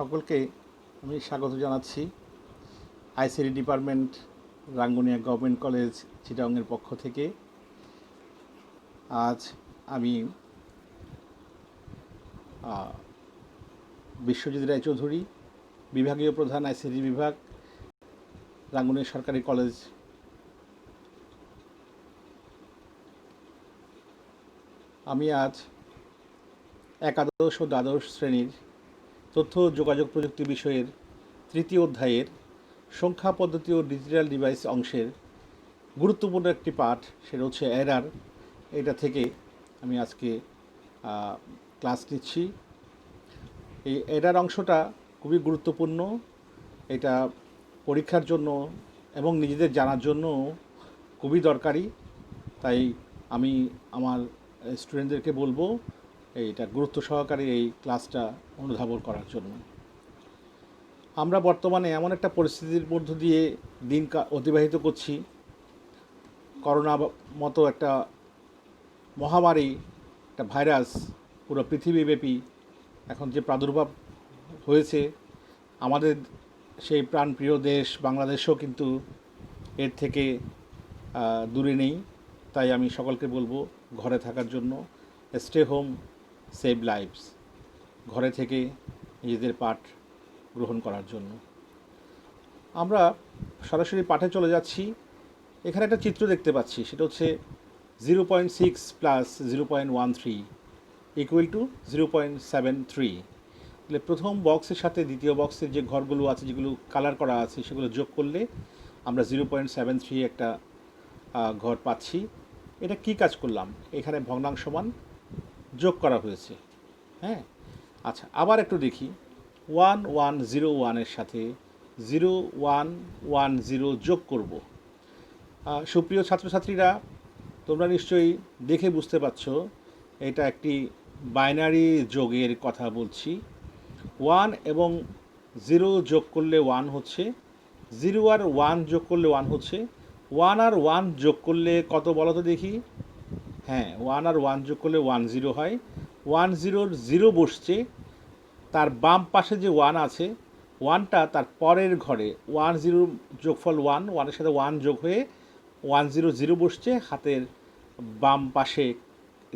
সকলকে আমি স্বাগত জানাচ্ছি ICD department Rangunia government college চিটাগংয়ের পক্ষ থেকে। আজ আমি বিশ্বজিৎ রায়চৌধুরী, বিভাগীয় প্রধান আইসিডি বিভাগ, রাঙ্গুনিয়া সরকারি কলেজ। আমি আজ একাদশ ও দ্বাদশ শ্রেণীর তথ্য ও যোগাযোগ প্রযুক্তি বিষয়ের তৃতীয় অধ্যায়ের সংখ্যা পদ্ধতি ও ডিজিটাল ডিভাইস অংশের গুরুত্বপূর্ণ একটি পাঠ, সেটা হচ্ছে এরার। এটা থেকে আমি আজকে ক্লাস নিচ্ছি। এই এরার অংশটা খুবই গুরুত্বপূর্ণ। এটা পরীক্ষার জন্য এবং নিজেদের জানার জন্য খুবই দরকারি। তাই আমি আমার স্টুডেন্টদেরকে বলবো এইটা গুরুত্ব সহকারে এই ক্লাসটা অনুধাবন করার জন্য। আমরা বর্তমানে এমন একটা পরিস্থিতির মধ্য দিয়ে দিন অতিবাহিত করছি। করোনা মতো একটা মহামারী, একটা ভাইরাস পুরো পৃথিবীব্যাপী এখন যে প্রাদুর্ভাব হয়েছে, আমাদের সেই প্রাণপ্রিয় দেশ বাংলাদেশও কিন্তু এর থেকে দূরে নেই। তাই আমি সকলকে বলবো ঘরে থাকার জন্য, স্টে হোম, সেভ লাইভস, ঘরে থেকে নিজেদের পাঠ গ্রহণ করার জন্য। আমরা সরাসরি পাঠে চলে যাচ্ছি। এখানে একটা চিত্র দেখতে পাচ্ছি, সেটা হচ্ছে 0.6 প্লাস 0.13 ইকুয়াল টু 0.73। তাহলে প্রথম বক্সের সাথে দ্বিতীয় বক্সের যে ঘরগুলো আছে, যেগুলো কালার করা আছে, সেগুলো যোগ করলে আমরা 0.73 একটা ঘর পাচ্ছি। এটা কি কাজ করলাম? এখানে ভগ্নাংশ মান যোগ করা হয়েছে। হ্যাঁ, আচ্ছা, আবার একটু দেখি। 1101-এর সাথে 0110 যোগ করব। সুপ্রিয় ছাত্রছাত্রীরা, তোমরা নিশ্চয়ই দেখে বুঝতে পারছো এটা একটি বাইনারি যোগের কথা বলছি। 1 এবং 0 যোগ করলে 1 হচ্ছে, 0 আর 1 যোগ করলে 1 হচ্ছে। 1 আর 1 যোগ করলে কত বলো তো দেখি? হ্যাঁ, 1 আর 1 যোগ করলে 10 হয়। 10-র 0 বসছে, তার বাম পাশে যে 1 আছে, 1টা তার পরের ঘরে। 10 যোগফল 1, 1-এর সাথে 1 যোগ হয়ে 100 বসছে হাতের বাম পাশে,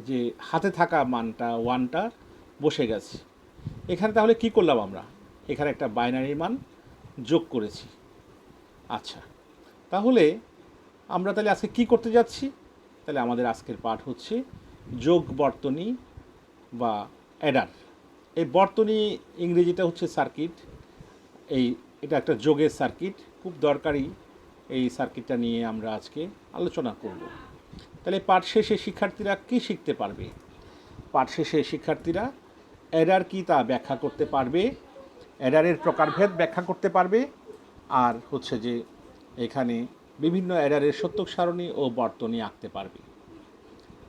যে হাতে থাকা মানটা 1টা বসে গেছে। এখানে তাহলে কি করলাম আমরা? এখানে একটা বাইনারি মান যোগ করেছি। আচ্ছা, তাহলে আমরা তাহলে আজকে কি করতে যাচ্ছি? তাহলে আমাদের আজকের পাঠ হচ্ছে যোগ বর্তনী বা অ্যাডার। এই বর্তনী ইংরেজিটা হচ্ছে সার্কিট। এটা একটা যোগের সার্কিট, খুব দরকারি। এই সার্কিটটা নিয়ে আমরা আজকে আলোচনা করব। তাহলে পাঠ শেষে শিক্ষার্থীরা কি শিখতে পারবে? পাঠ শেষে শিক্ষার্থীরা অ্যাডার কি তা ব্যাখ্যা করতে পারবে, অ্যাডারের প্রকারভেদ ব্যাখ্যা করতে পারবে, আর হচ্ছে যে এখানে বিভিন্ন অ্যাডারের সত্যক সারণী ও বর্তনী আঁকতে পারবে।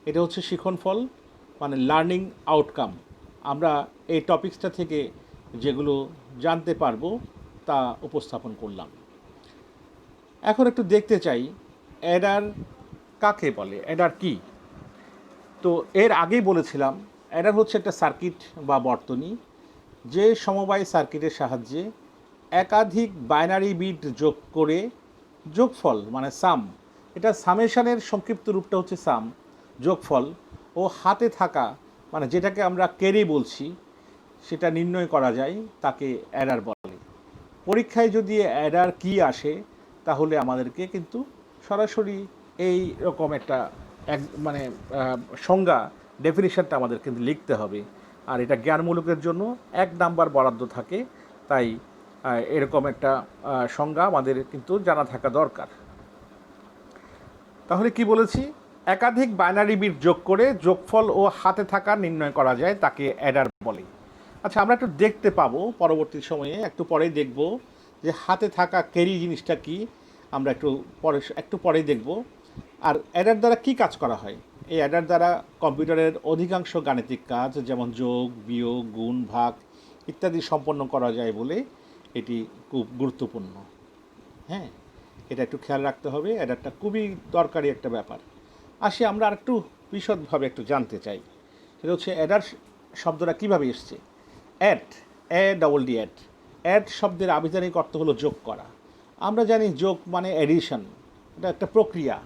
এটা হচ্ছে শিক্ষণফল, মানে লার্নিং আউটকাম। আমরা এই টপিকসটা থেকে যেগুলো জানতে পারবো তা উপস্থাপন করলাম। এখন একটু দেখতে চাই অ্যাডার কাকে বলে, অ্যাডার কি। তো এর আগেই বলেছিলাম অ্যাডার হচ্ছে একটা সার্কিট বা বর্তনী, যে সমবায় সার্কিটের সাহায্যে একাধিক বাইনারি বিট যোগ করে যোগফল, মানে সাম, এটা সামেশনের সংক্ষিপ্ত রূপটা হচ্ছে সাম, যোগফল ও হাতে থাকা, মানে যেটাকে আমরা ক্যারি বলছি, সেটা নির্ণয় করা যায়, তাকে অ্যাডার বলে। পরীক্ষায় যদি অ্যাডার কি আসে, তাহলে আমাদেরকে কিন্তু সরাসরি এই রকম একটা মানে সংজ্ঞা, ডেফিনিশনটা আমাদের কিন্তু লিখতে হবে। আর এটা জ্ঞানমূলকের জন্য 1 নাম্বার বরাদ্দ থাকে। তাই এরকম একটা সংজ্ঞা আমাদের কিন্তু জানা থাকা দরকার। তাহলে কি বলেছি? একাধিক বাইনারি বিট যোগ করে যোগফল ও হাতে থাকা নির্ণয় করা যায়, তাকে অ্যাডার বলে। আচ্ছা, আমরা একটু দেখতে পাবো পরবর্তী সময়ে, একটু পরেই দেখব যে হাতে থাকা ক্যারি জিনিসটা কি। আমরা একটু পরেই দেখব। আর অ্যাডার দ্বারা কি কাজ করা হয়? এই অ্যাডার দ্বারা কম্পিউটারের অধিকাংশ গাণিতিক কাজ, যেমন যোগ, বিয়োগ, গুণ, ভাগ ইত্যাদি সম্পন্ন করা যায় বলে এটি খুব গুরুত্বপূর্ণ। হ্যাঁ, এটা একটু খেয়াল রাখতে হবে। অ্যাডারটা খুবই দরকারি একটা ব্যাপার। আসি আমরা আর একটু বিশদভাবে একটু জানতে চাই, সেটা হচ্ছে অ্যাডার শব্দটা কীভাবে এসছে। Add, A double D add. Add শব্দের আবিধানিক অর্থ হলো যোগ করা। আমরা জানি যোগ মানে এডিশন, এটা একটা প্রক্রিয়া।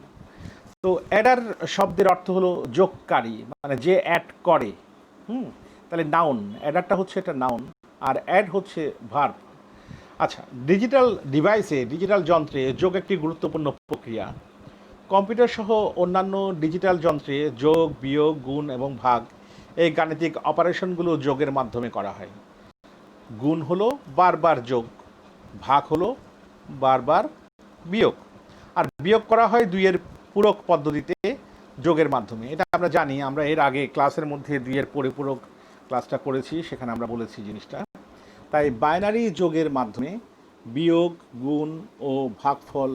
তো অ্যাডার শব্দের অর্থ হলো যোগকারী, মানে যে অ্যাড করে। তাহলে নাউন, অ্যাডারটা হচ্ছে একটা নাউন, আর অ্যাড হচ্ছে ভার্ব। আচ্ছা, ডিজিটাল ডিভাইসে, ডিজিটাল যন্ত্রে যোগ একটি গুরুত্বপূর্ণ প্রক্রিয়া। কম্পিউটার সহ অন্যান্য ডিজিটাল যন্ত্রে যোগ, বিয়োগ, গুণ এবং ভাগ এই গাণিতিক অপারেশনগুলো যোগের মাধ্যমে করা হয়। গুণ হলো বারবার যোগ, ভাগ হলো বারবার বিয়োগ, আর বিয়োগ করা হয় দুইয়ের পূরক পদ্ধতিতে যোগের মাধ্যমে। এটা আমরা জানি, আমরা এর আগে ক্লাসের মধ্যে দুইয়ের পরিপূরক ক্লাসটা করেছি, সেখানে আমরা বলেছি জিনিসটা। তাই বাইনারি যোগের মাধ্যমে বিয়োগ, গুণ ও ভাগফল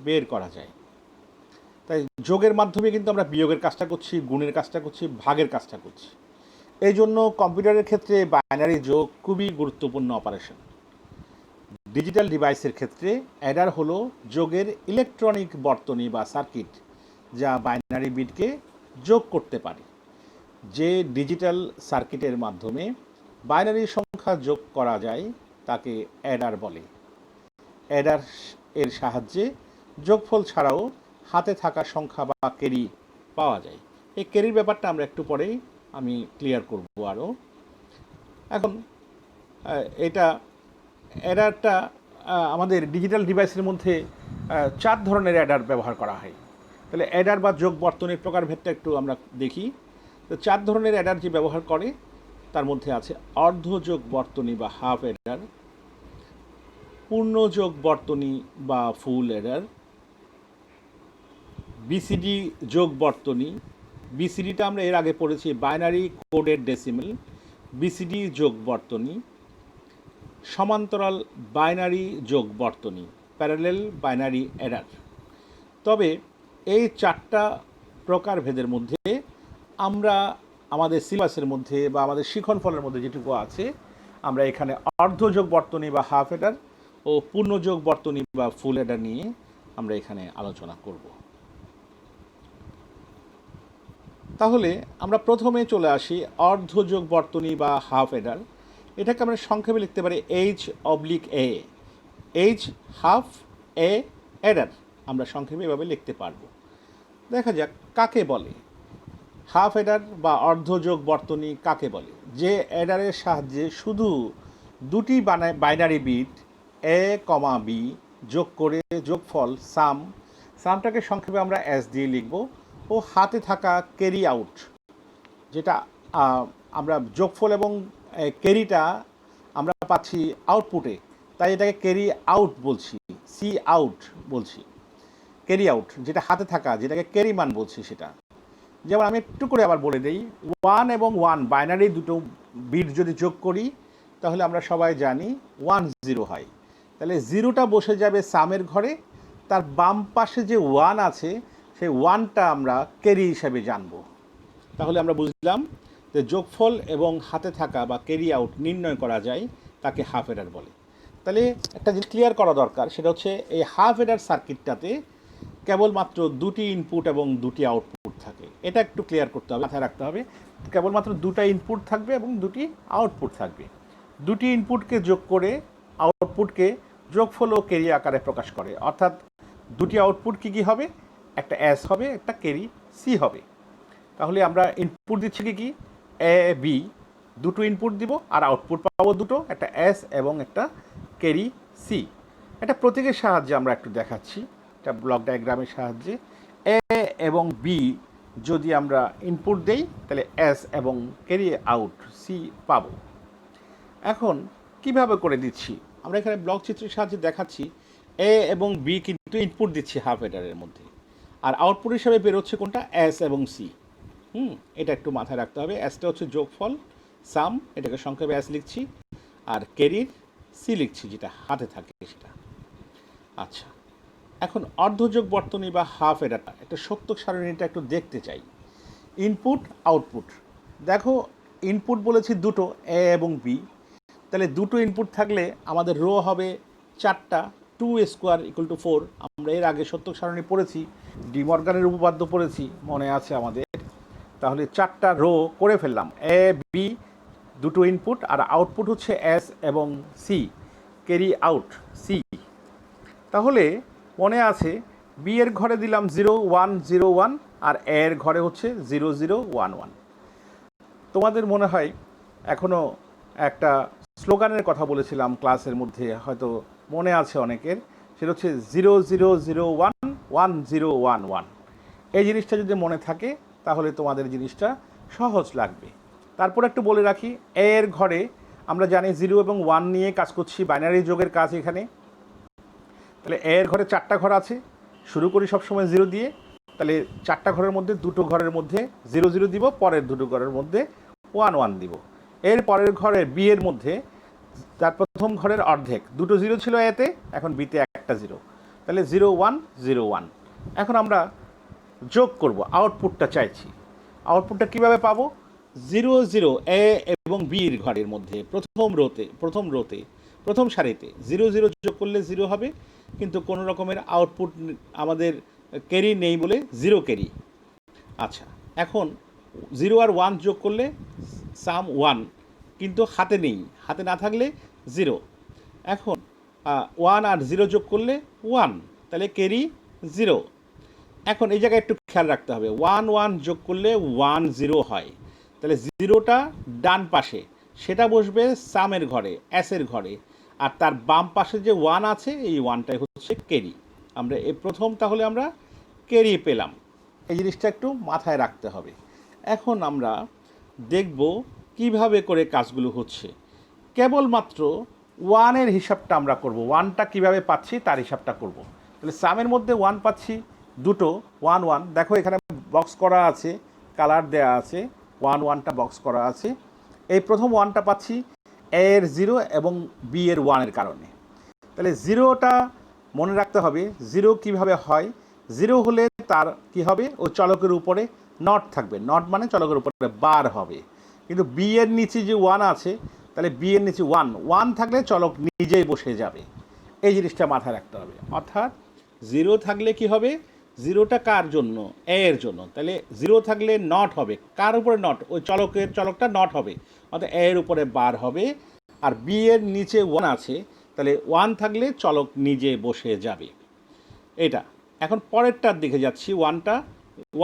বের করা যায়। তাই যোগের মাধ্যমে কিন্তু আমরা বিয়োগের কাজটা করছি, গুণের কাজটা করছি, ভাগের কাজটা করছি। এই জন্য কম্পিউটারের ক্ষেত্রে বাইনারি যোগ খুবই গুরুত্বপূর্ণ অপারেশন। ডিজিটাল ডিভাইসের ক্ষেত্রে অ্যাডার হলো যোগের ইলেকট্রনিক বর্তনী বা সার্কিট, যা বাইনারি বিটকে যোগ করতে পারে। যে ডিজিটাল সার্কিটের মাধ্যমে বাইনারি সংখ্যা যোগ করা যায় তাকে অ্যাডার বলে। অ্যাডার এর সাহায্যে যোগফল ছাড়াও হাতে থাকা সংখ্যা বা ক্যারি পাওয়া যায়। এই ক্যারির ব্যাপারটা আমরা একটু পরেই আমি ক্লিয়ার করব আরও। এখন এটা অ্যাডারটা আমাদের ডিজিটাল ডিভাইসের মধ্যে 4 ধরনের অ্যাডার ব্যবহার করা হয়। তাহলে অ্যাডার বা যোগ বর্তনীর প্রকারভেদটা একটু আমরা দেখি। তো 4 ধরনের অ্যাডার যে ব্যবহার করে তার মধ্যে আছে অর্ধযোগ বর্তনী বা হাফ অ্যাডার, পূর্ণযোগ বর্তনী বা ফুল অ্যাডার, বিসিডি যোগ বর্তনী। বিসিডিটা আমরা এর আগে পড়েছি, বাইনারি কোডেড ডেসিমেল। বিসিডি যোগ বর্তনী, সমান্তরাল বাইনারি যোগ বর্তনী, প্যারালেল বাইনারি অ্যাডার। তবে এই 4টা প্রকারভেদের মধ্যে আমরা আমাদের সিলেবাসের মধ্যে বা আমাদের শিক্ষণফলের মধ্যে যেটুকু আছে, আমরা এখানে অর্ধযোগ বর্তনী বা হাফ অ্যাডার ও পূর্ণযোগ বর্তনী বা ফুল অ্যাডার নিয়ে আমরা এখানে আলোচনা করব। তাহলে আমরা প্রথমে চলে আসি অর্ধযোগ বর্তনী বা হাফ অ্যাডার। এটাকে আমরা সংক্ষেপে লিখতে পারি H/A। H half, A Eder, আমরা সংক্ষেপে এভাবে লিখতে পারবো। দেখা যাক কাকে বলে হাফ অ্যাডার বা অর্ধযোগ বর্তনী কাকে বলে। যে অ্যাডারের সাহায্যে শুধু দুটি বাইনারি বিট A, B যোগ করে যোগফল সামটাকে সংক্ষেপে আমরা S দিয়ে লিখব, ও হাতে থাকা ক্যারি আউট, যেটা আমরা যোগফল এবং ক্যারিটা আমরা পাচ্ছি আউটপুটে, তাই এটাকে ক্যারি আউট বলছি, সি আউট বলছি। ক্যারি আউট যেটা হাতে থাকা, যেটাকে ক্যারি মান বলছি সেটা। যেমন আমি একটু করে আবার বলে দিই, 1 এবং 1 বাইনারি দুটো বিট যদি যোগ করি তাহলে আমরা সবাই জানি 1 0 হয়। তাহলে 0টা বসে যাবে সামের ঘরে, তার বাম পাশে যে 1 আছে সেই 1টা আমরা ক্যারি হিসাবে জানবো। তাহলে আমরা বুঝলাম যে যোগফল এবং হাতে থাকা বা ক্যারি আউট নির্ণয় করা যায়, তাকে হাফ অ্যাডার বলে। তাহলে একটা জিনিস ক্লিয়ার করা দরকার, সেটা হচ্ছে এই হাফ অ্যাডার সার্কিটটাতে কেবলমাত্র দুটি ইনপুট এবং দুটি আউটপুট থাকে। এটা একটু ক্লিয়ার করতে হবে, মাথায় রাখতে হবে। কেবলমাত্র দুটা ইনপুট থাকবে এবং দুটি আউটপুট থাকবে। দুটি ইনপুটকে যোগ করে আউটপুটকে যোগফল ও ক্যারি আকারে প্রকাশ করে। অর্থাৎ দুটি আউটপুট কী কী হবে, একটা S হবে, একটা ক্যারি C হবে। তাহলে আমরা ইনপুট দিচ্ছি কি A, B, দুটো ইনপুট দিব আর আউটপুট পাবো দুটো, একটা S এবং একটা ক্যারি C। এটা প্রতীকের সাহায্যে আমরা একটু দেখাচ্ছি, এটা ব্লক ডায়াগ্রামের সাহায্যে। A এবং B যদি আমরা ইনপুট দেই তাহলে S এবং ক্যারি আউট C পাবো। এখন কিভাবে করে দিচ্ছি, আমরা এখানে ব্লক চিত্রের সাহায্যে দেখাচ্ছি। A এবং B কিন্তু ইনপুট দিচ্ছি হাফ অ্যাডারের মধ্যে, আর আউটপুট হিসাবে বেরোচ্ছে কোনটা, S এবং C। এটা একটু মাথায় রাখতে হবে। এসটা হচ্ছে যোগফল, সাম, এটাকে সংক্ষেপে S লিখছি, আর ক্যারির C লিখছি, যেটা হাতে থাকে সেটা। আচ্ছা, এখন অর্ধযোগ বর্তনী বা হাফ অ্যাডারটা একটা সত্যক সারণীটা একটু দেখতে চাই। ইনপুট আউটপুট, দেখো ইনপুট বলেছি দুটো, A এবং B। তাহলে দুটো ইনপুট থাকলে আমাদের রো হবে 4টা, 2² = 4। আমরা এর আগে সত্যক সারণী পড়েছি, ডি মর্গানের উপপাদ্য পড়েছি, মনে আছে আমাদের। তাহলে 4টা রো করে ফেললাম, A, B, দুটো ইনপুট, আর আউটপুট হচ্ছে এস এবং সি, ক্যারি আউট সি। তাহলে মনে আছে বি এর ঘরে দিলাম 0 1 0 1, আর এ এর ঘরে হচ্ছে 0 0 1 1। তোমাদের মনে হয় এখনও একটা স্লোগানের কথা বলেছিলাম ক্লাসের মধ্যে, হয়তো মনে আছে অনেকের, সেটা হচ্ছে 0 0 0 1 1 0 1 1। এই জিনিসটা যদি মনে থাকে তাহলে তোমাদের জিনিসটা সহজ লাগবে। তারপর একটু বলে রাখি, এ এর ঘরে আমরা জানি 0 এবং 1 নিয়ে কাজ করছি, বাইনারি যোগের কাজ এখানে। তাহলে এ এর ঘরে 4টা ঘর আছে, শুরু করি সবসময় 0 দিয়ে। তাহলে 4টা ঘরের মধ্যে 2টো ঘরের মধ্যে 0 0 দিব, পরের 2টো ঘরের মধ্যে 1 1 দিব। এর পরের ঘরের বি এর মধ্যে তার প্রথম ঘরের অর্ধেক, 2টো 0 ছিল এতে, এখন বিতে একটা 0, তাহলে 0 1 0 1। এখন আমরা যোগ করব, আউটপুটটা চাইছি। আউটপুটটা কিভাবে পাবো? 0 0 এ এবং বির ঘরের মধ্যে প্রথম সারিতে 0 0 যোগ করলে 0 হবে, কিন্তু কোনো রকমের আউটপুট আমাদের ক্যারি নেই বলে 0 ক্যারি। আচ্ছা, এখন 0 আর 1 যোগ করলে সাম 1, কিন্তু হাতে নেই, হাতে না থাকলে 0। এখন 1 আর 0 যোগ করলে 1, তাহলে ক্যারি 0। এখন এই জায়গায় একটু খেয়াল রাখতে হবে, 1 1 যোগ করলে 1 0 হয়, তাহলে 0টা ডান পাশে, সেটা বসবে সামের ঘরে, এসের ঘরে, আর তার বাম পাশে যে 1 আছে এই 1টাই হচ্ছে ক্যারি। আমরা এই প্রথম তাহলে আমরা ক্যারি পেলাম, এই জিনিসটা একটু মাথায় রাখতে হবে। এখন আমরা দেখব কিভাবে করে কাজগুলো হচ্ছে। কেবলমাত্র 1-এর হিসাবটা আমরা করব, 1টা কীভাবে পাচ্ছি তার হিসাবটা করব। তাহলে সামের মধ্যে 1 পাচ্ছি, দুটো 1 1, দেখো এখানে বক্স করা আছে, কালার দেয়া আছে, 1 1টা বক্স করা আছে। এই প্রথম 1টা পাচ্ছি এ এর 0 এবং বি এর 1-এর কারণে। তাহলে 0টা মনে রাখতে হবে, 0 কিভাবে হয়, 0 হলে তার কি হবে, ও চলকের উপরে নট থাকবে, নট মানে চলকের উপরে বার হবে। কিন্তু বি এর নিচে যে 1 আছে, তাহলে বি এর নিচে 1 1 থাকলে চলক নিজেই বসে যাবে। এই জিনিসটা মাথায় রাখতে হবে। অর্থাৎ 0 থাকলে কি হবে, 0টা কার জন্য, এ এর জন্য, তাহলে 0 থাকলে নট হবে, কার উপরে নট, ওই চলকটা নট হবে, অর্থাৎ এ এর উপরে বার হবে। আর বি এর নিচে 1 আছে, তাহলে 1 থাকলে চলক নিজে বসে যাবে। এটা এখন পরেরটার দিকে যাচ্ছি, 1টা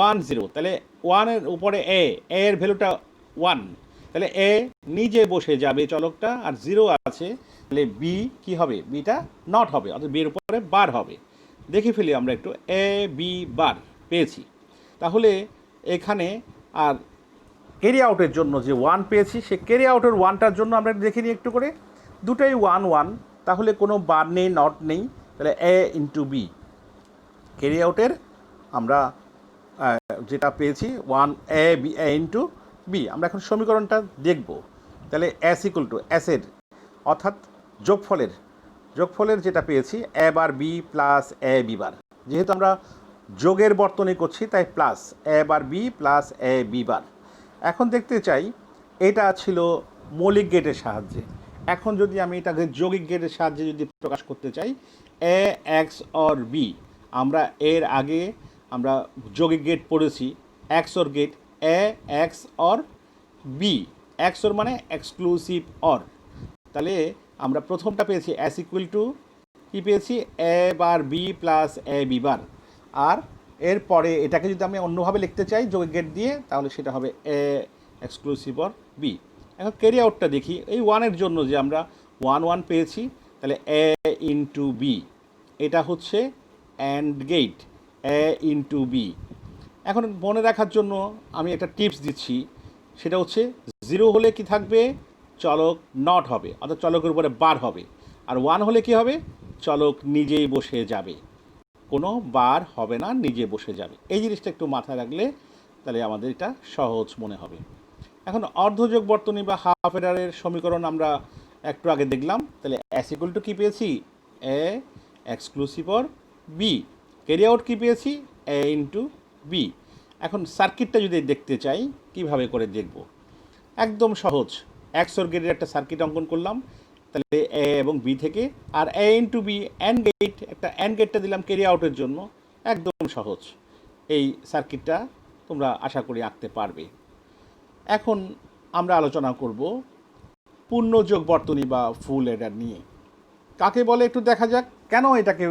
1 0, তাহলে 1-এর উপরে এ এর ভ্যালুটা 1, তাহলে এ নিজে বসে যাবে চলকটা, আর 0 আছে, তাহলে বি কি হবে, বিটা নট হবে, অর্থাৎ বির উপরে বার হবে। দেখে ফেলি আমরা একটু, এ বি বার পেয়েছি। তাহলে এখানে আর ক্যারি আউটের জন্য যে 1 পেয়েছি, সে ক্যারি আউটের 1টার জন্য আমরা দেখে নিই একটু করে, দুটোই 1 1, তাহলে কোনো বার নেই, নট নেই, তাহলে এ ইন্টু বি। ক্যারি আউটের আমরা যেটা পেয়েছি 1 A B, A into B. আমরা এখন সমীকরণটা দেখব। তাহলে এস ইকুয়াল টু এসের, অর্থাৎ যোগফলের যেটা পেয়েছি A bar B plus A B বার, যেহেতু আমরা যোগের বর্তনী করছি তাই plus A bar B plus A B বার। এখন দেখতে চাই, এটা ছিল মৌলিক গেটের সাহায্যে। এখন যদি আমি এটাকে যৌগিক গেটের সাহায্যে যদি প্রকাশ করতে চাই, এ এক্স অর বি, আমরা এর আগে আমরা যৌগিক গেট পড়েছি, X OR gate, A X OR B, X OR মানে এক্সক্লুসিভ অর। তাহলে আমরা প্রথমটা পেয়েছি এস ইকুয়াল টু কী পেয়েছি, A bar B plus A B bar, আর এরপরে এটাকে যদি আমি অন্যভাবে লিখতে চাই যৌগিক গেট দিয়ে, তাহলে সেটা হবে এ এক্সক্লুসিভ অর বি। এখন ক্যারি আউটটা দেখি, এই 1-এর জন্য যে আমরা 1 1 পেয়েছি, তাহলে এ ইন্টু বি, এটা হচ্ছে AND gate, A into B. এখন মনে রাখার জন্য আমি একটা টিপস দিচ্ছি, সেটা হচ্ছে 0 হলে কি থাকবে, চলক নট হবে, অর্থাৎ চলকের উপরে বার হবে, আর 1 হলে কি হবে, চলক নিজেই বসে যাবে, কোনো বার হবে না, নিজে বসে যাবে। এই জিনিসটা একটু মাথায় রাখলে তাহলে আমাদের এটা সহজ মনে হবে। এখন অর্ধযোগ বর্তনী বা হাফ এডারের সমীকরণ আমরা একটু আগে দেখলাম। তাহলে এস ইকুয়াল টু কী পেয়েছি, A exclusive or B, carry out কী পেয়েছি, এ ইন্টু বি। এখন সার্কিটটা যদি দেখতে চাই, কিভাবে করে দেখব, একদম সহজ, এক্স অর গেটের একটা সার্কিট অঙ্কন করলাম, তাহলে এ এবং বি থেকে, আর এ ইন্টু বি অ্যান্ড গেট, একটা অ্যান্ড গেটটা দিলাম ক্যারি আউটের জন্য, একদম সহজ। এই সার্কিটটা তোমরা আশা করি আঁকতে পারবে। এখন আমরা আলোচনা করব পূর্ণযোগ বর্তনী বা ফুল অ্যাডার নিয়ে। কাকে বলে একটু দেখা যাক, কেন এটাকে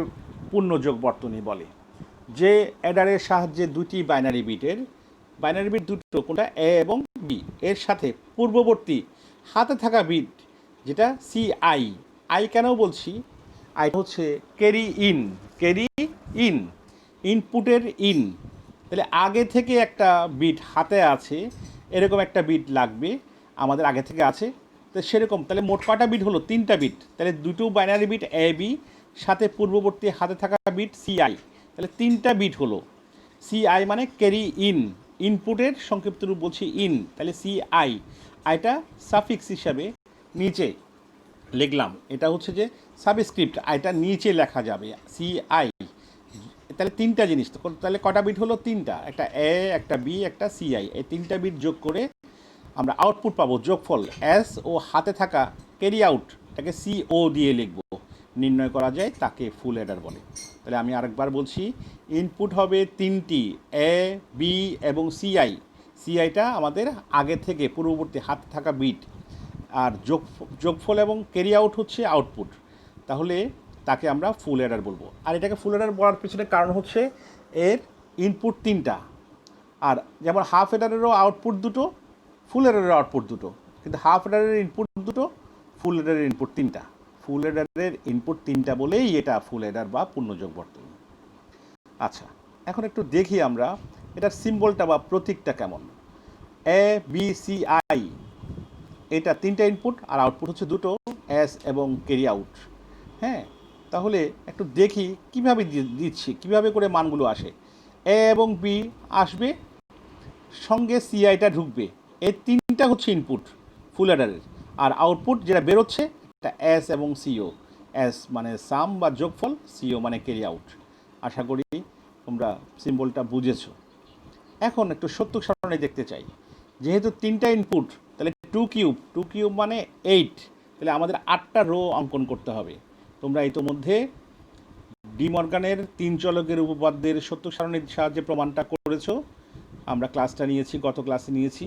পূর্ণযোগ বর্তনী বলে। যে অ্যাডারের সাহায্যে দুটি বাইনারি বিট দুটো, কোনটা এ এবং বি, এর সাথে পূর্ববর্তী হাতে থাকা বিট যেটা সিআই। আই কেন বলছি, আই হচ্ছে ক্যারি ইন, ইনপুটের ইন। তাহলে আগে থেকে একটা বিট হাতে আছে, এরকম একটা বিট লাগবে, আমাদের আগে থেকে আছে। তো সেরকম তাহলে মোট কটা বিট হলো? 3টা বিট। তাহলে দুটো বাইনারি বিট এ বি, সাথে পূর্ববর্তী হাতে থাকা বিট সিআই, তাহলে 3টা বিট হলো। সিআই মানে ক্যারি ইনপুটের সংক্ষিপ্ত রূপ বলছি ইন, তাহলে সিআই। আইটা সাফিক্স হিসাবে নিচে লিখলাম, এটা হচ্ছে যে সাবস্ক্রিপ্ট, আইটা নিচে লেখা যাবে সিআই। তাহলে 3টা জিনিস, তাহলে কটা বিট হলো? 3টা, একটা এ, একটা বি, একটা সিআই। এই 3টা বিট যোগ করে আমরা আউটপুট পাবো, যোগফল এস ও হাতে থাকা ক্যারি আউটটাকে সিও দিয়ে লিখব, নির্ণয় করা যায়, তাকে ফুল অ্যাডার বলে। তাহলে আমি আরেকবার বলছি, ইনপুট হবে 3টি, এ বি এবং সিআই। সিআইটা আমাদের আগে থেকে পূর্ববর্তী হাতে থাকা বিট, আর যোগফল এবং ক্যারি আউট হচ্ছে আউটপুট। তাহলে তাকে আমরা ফুল অ্যাডার বলবো। আর এটাকে ফুল অ্যাডার বলার পেছনে কারণ হচ্ছে এর ইনপুট 3টা, আর যেমন হাফ অ্যাডারেরও আউটপুট দুটো, ফুল অ্যাডারের আউটপুট দুটো, কিন্তু হাফ অ্যাডারের ইনপুট দুটো, ফুল অ্যাডারের ইনপুট 3টা। ফুল অ্যাডারের ইনপুট 3টা বলেই এটা ফুল অ্যাডার বা পূর্ণযোগ বর্তনী। আচ্ছা, এখন একটু দেখি আমরা এটার সিম্বলটা বা প্রতীকটা কেমন। এ বি সি আই, এটা 3টা ইনপুট আর আউটপুট হচ্ছে দুটো, এস এবং ক্যারি আউট। হ্যাঁ, তাহলে একটু দেখি কিভাবে দিচ্ছি, কিভাবে করে মানগুলো আসে। এ এবং বি আসবে, সঙ্গে সিআইটা ঢুকবে, এই 3টা হচ্ছে ইনপুট ফুল অ্যাডারের। আর আউটপুট যেটা বেরোচ্ছে এটা এস এবং সিও। এস মানে সাম বা যোগফল, সিও মানে ক্যারি আউট। আশা করি তোমরা সিম্বলটা বুঝেছো। এখন একটু সত্যক সারণী দেখতে চাই। যেহেতু 3টা ইনপুট, তাহলে টু কিউব মানে 8, তাহলে আমাদের 8টা রো অঙ্কন করতে হবে। তোমরা ইতোমধ্যে ডি মর্গানের 3 চলকের উপপাদ্যের সত্যক সারণীর সাহায্যে প্রমাণটা করেছো। আমরা ক্লাসটা নিয়েছি, গত ক্লাসে নিয়েছি।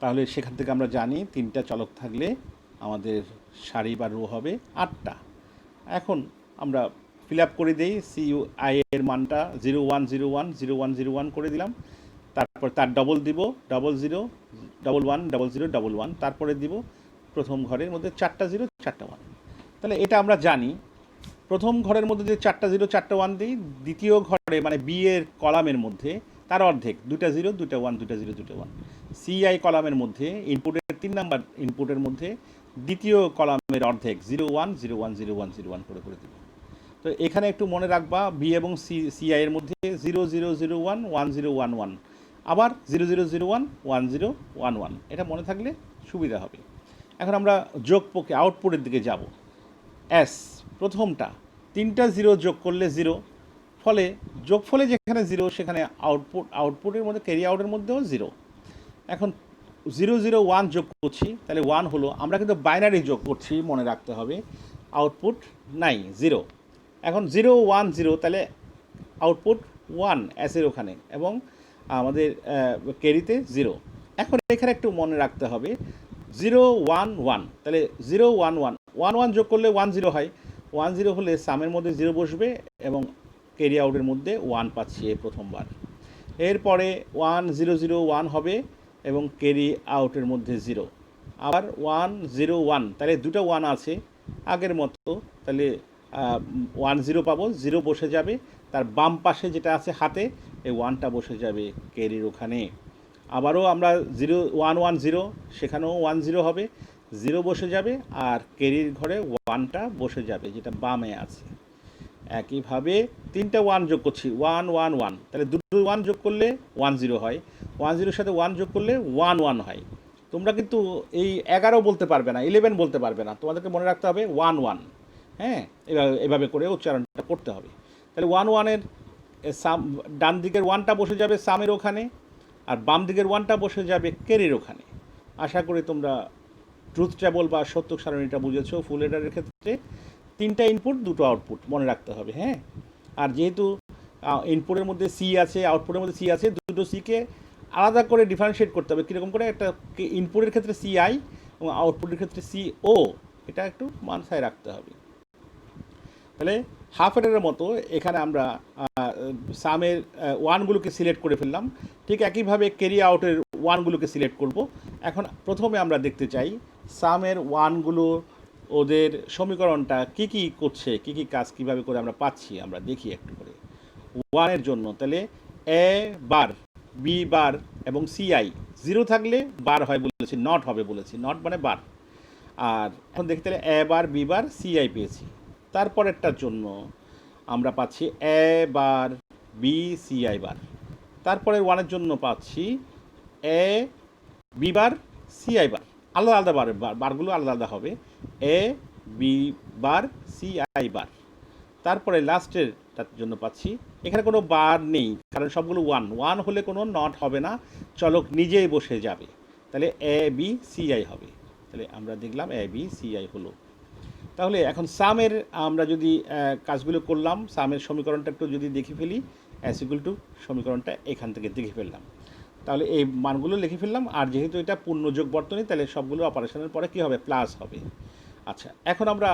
তাহলে সেখান থেকে আমরা জানি 3টা চলক থাকলে আমাদের সারি বা রো হবে 8টা। এখন আমরা ফিল আপ করে দিই, সিইউআই এর মানটা 0 1 0 1 0 1 0 1 করে দিলাম। তারপর তার ডবল দিব, 00 11 00 11, তারপরে দিব প্রথম ঘরের মধ্যে 4টা 0 4টা 1। তাহলে এটা আমরা জানি, প্রথম ঘরের মধ্যে যে 4টা 0 4টা 1 দিই, দ্বিতীয় ঘরে মানে বি এর কলামের মধ্যে তার অর্ধেক, 2টা 0 2টা 1 2টা 0 2টা 1। সিআই কলামের মধ্যে ইনপুটের 3 নাম্বার ইনপুটের মধ্যে দ্বিতীয় কলামের অর্ধেক, 0 1 0 1 0 1 0 1 করে করে দেব। তো এখানে একটু মনে রাখবা, বি এবং সিআই এর মধ্যে 0 0 0 1 1 0 1 1, আবার 0 0 0 1 1 0 1 1, এটা মনে থাকলে সুবিধা হবে। এখন আমরা যোগ পক্ষে আউটপুটের দিকে যাব। এস প্রথমটা, 3টা 0 যোগ করলে 0, ফলে যোগফলে যেখানে 0 সেখানে আউটপুটের মধ্যে ক্যারি আউটের মধ্যেও 0। এখন 0 0 1 যোগ করছি, তাহলে 1 হলো। আমরা কিন্তু বাইনারি যোগ করছি, মনে রাখতে হবে, আউটপুট নাই 0। এখন 0 1 0, তাহলে আউটপুট 1 এসের ওখানে, এবং আমাদের ক্যারিতে 0। এখন এখানে একটু মনে রাখতে হবে 0 1 1, তাহলে 0 1 1 1 1 যোগ করলে 1 0 হয়। 1 0 হলে সামের মধ্যে 0 বসবে এবং ক্যারি আউটের মধ্যে 1 পাচ্ছি এই প্রথমবার। এরপরে 1 0 0 1 হবে এবং ক্যারি আউটের মধ্যে 0, আবার 1 0 1, তাহলে দুটো 1 আছে আগের মতো, তাহলে 1 0 পাবো, 0 বসে যাবে তার বাম পাশে যেটা আছে হাতে, এই 1টা বসে যাবে ক্যারির ওখানে। আবারও আমরা 0 1 1 0, সেখানেও 1 0 হবে, 0 বসে যাবে আর ক্যারির ঘরে 1টা বসে যাবে যেটা বামে আছে। একইভাবে 3টা 1 যোগ করছি, 1 1 1, তাহলে দুটো 1 যোগ করলে 1 0 হয়, 1 0-র সাথে 1 যোগ করলে 1 1 হয়। তোমরা কিন্তু এই 11 বলতে পারবে না, 11 বলতে পারবে না, তোমাদেরকে মনে রাখতে হবে 1 1। হ্যাঁ, এভাবে করে উচ্চারণটা করতে হবে। তাহলে 1 1 এর সাম, ডান দিকের 1টা বসে যাবে সামের ওখানে, আর বাম দিকের 1টা বসে যাবে ক্যারির ওখানে। আশা করি তোমরা ট্রুথ টেবল বা সত্যক সারণীটা বুঝেছো। ফুল অ্যাডারের ক্ষেত্রে 3টা ইনপুট 2টো আউটপুট মনে রাখতে হবে। হ্যাঁ, আর যেহেতু ইনপুটের মধ্যে সি আছে, আউটপুটের মধ্যে সি আছে, দুটো সিকে আলাদা করে ডিফারেন্সিয়েট করতে হবে। কীরকম করে? একটা ইনপুটের ক্ষেত্রে সিআই এবং আউটপুটের ক্ষেত্রে সি ও, এটা একটু মাথায় রাখতে হবে। তাহলে হাফ এডারের মতো এখানে আমরা সামের ওয়ানগুলোকে সিলেক্ট করে ফেললাম, ঠিক একইভাবে ক্যারি আউটের ওয়ানগুলোকে সিলেক্ট করব। এখন প্রথমে আমরা দেখতে চাই সামের ওয়ানগুলো ওদের সমীকরণটা কি কি করছে, কি কি কাজ কিভাবে করে আমরা পাচ্ছি, আমরা দেখি একটু করে। ওয়ানের জন্য তাহলে এ বার, বি বার এবং সিআই, জিরো থাকলে বার হয় বলেছি, নট হবে বলেছি, নট মানে বার। আর এখন দেখি তাহলে এ বার, বি বার, সিআই পেয়েছি। তারপরেরটার জন্য আমরা পাচ্ছি এ বার, বি, সিআই বার। তারপরের ওয়ানের জন্য পাচ্ছি এ, বি বার, সিআই বার। আলাদা আলাদা বারগুলো আলাদা আলাদা হবে, এ, বি বার, সিআই বার। তারপরে লাস্টেরটার জন্য পাচ্ছি এখানে কোনো বার নেই, কারণ সবগুলো ওয়ান, ওয়ান হলে কোনো নট হবে না, চলক নিজেই বসে যাবে। তাহলে এ, বি, সিআই হবে। তাহলে আমরা দেখলাম এ, বি, সিআই হলো। তাহলে এখন সামের আমরা যদি কাজগুলো করলাম, সামের সমীকরণটা একটু যদি দেখে ফেলি, অ্যাস ইকুয়াল টু সমীকরণটা এখান থেকে দেখে ফেললাম। তাহলে এই মানগুলো লিখে ফেললাম, আর যেহেতু এটা পূর্ণযোগ বর্তনী তাহলে সবগুলো অপারেশনের পরে কী হবে, প্লাস হবে। আচ্ছা, এখন আমরা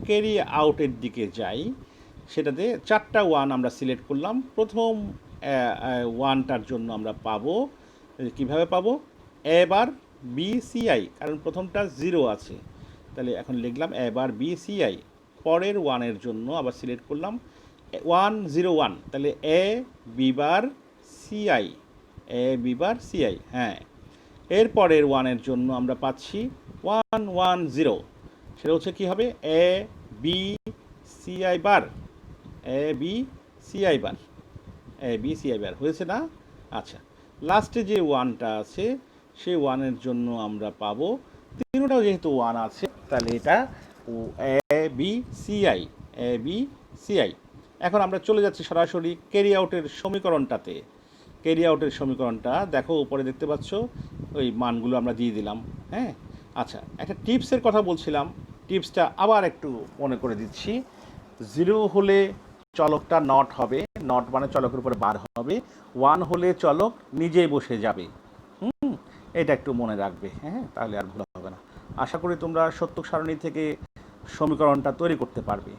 ক্যারি আউটের দিকে যাই। সেটাতে 4টা ওয়ান আমরা সিলেক্ট করলাম। প্রথম ওয়ানটার জন্য আমরা পাবো, কীভাবে পাবো, এ বার, বি, সিআই, কারণ প্রথমটা জিরো আছে। তাহলে এখন লিখলাম এ বার, বি, সিআই। পরের ওয়ানের জন্য আবার সিলেক্ট করলাম 1 0 1, তাহলে এ, বি বার, সিআই, এ, বি বার, সিআই। হ্যাঁ, এরপরের ওয়ানের জন্য আমরা পাচ্ছি 1 1 0, সেটা হচ্ছে কী হবে, এ, বি, সিআই বার, এ, বি, সিআই বার, এ, বি, সিআই বার হয়েছে না? আচ্ছা, লাস্টে যে ওয়ানটা আছে সেই ওয়ানের জন্য আমরা পাবো, তিনটাও যেহেতু ওয়ান আছে তাহলে এটা এ, বি, সিআই, এ, বি, সিআই। এখন আমরা চলে যাচ্ছি সরাসরি ক্যারি আউটের সমীকরণটাতে। ক্যারি আউটের সমীকরণটা দেখো, উপরে দেখতে পাচ্ছ ওই মানগুলো আমরা দিয়ে দিলাম। হ্যাঁ, আচ্ছা, একটা টিপসের কথা বলছিলাম, টিপসটা আবার একটু মনে করে দিচ্ছি। জিরো হলে চলকটা নট হবে, নট মানে চলকের উপরে বার হবে। ওয়ান হলে চলক নিজেই বসে যাবে। এটা একটু মনে রাখবে, হ্যাঁ, তাহলে আর ভুল হবে না। আশা করি তোমরা সত্যক সারণী থেকে সমীকরণটা তৈরি করতে পারবে।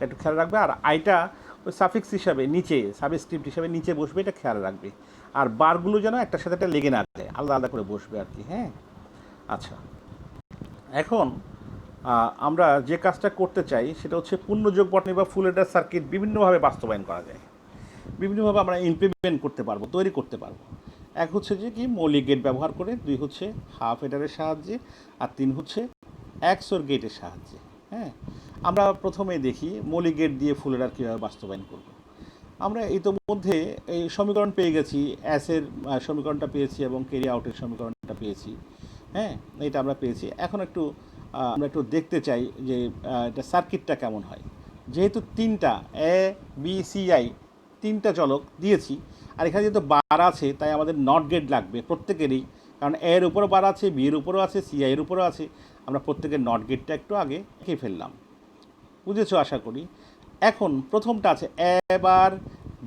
একটু খেয়াল রাখবে। আর আইটা ওই সাফিক্স হিসাবে নিচে, সাবস্ক্রিপ্ট হিসাবে নিচে বসবে, এটা খেয়াল রাখবে। আর বারগুলো যেন একটার সাথে একটা লেগে না যায়, আলাদা আলাদা করে বসবে আর কি। হ্যাঁ, আচ্ছা, এখন আমরা যে কাজটা করতে চাই সেটা হচ্ছে পূর্ণযোগ বটনী বা ফুল এডার সার্কিট বিভিন্নভাবে বাস্তবায়ন করা যায়, বিভিন্নভাবে আমরা ইমপ্লিমেন্ট করতে পারবো, তৈরি করতে পারবো। এক হচ্ছে যে কি, মৌলিক গেট ব্যবহার করে, 2 হচ্ছে হাফ এডারের সাহায্যে, আর 3 হচ্ছে এক্সোর গেটের সাহায্যে। হ্যাঁ, আমরা প্রথমে দেখি মৌলিক গেট দিয়ে ফুল এডার কীভাবে বাস্তবায়ন করব। আমরা ইতোমধ্যে এই সমীকরণ পেয়ে গেছি, অ্যাসের সমীকরণটা পেয়েছি এবং ক্যারি আউটের সমীকরণটা পেয়েছি। হ্যাঁ, এটা আমরা পেয়েছি। এখন একটু আমরা একটু দেখতে চাই যে এটা সার্কিটটা কেমন হয়। যেহেতু তিনটা এ, বি, সিআই, 3টা চলক দিয়েছি, আর এখানে যেহেতু বার আছে তাই আমাদের নট গেট লাগবে প্রত্যেকেরই, কারণ এর উপরও বার আছে, বি এর উপরও আছে, সিআই এর উপরও আছে। আমরা প্রত্যেকের নট গেটটা একটু আগে এঁকে ফেললাম, বুঝেছো আশা করি। এখন প্রথমটা আছে এ বার,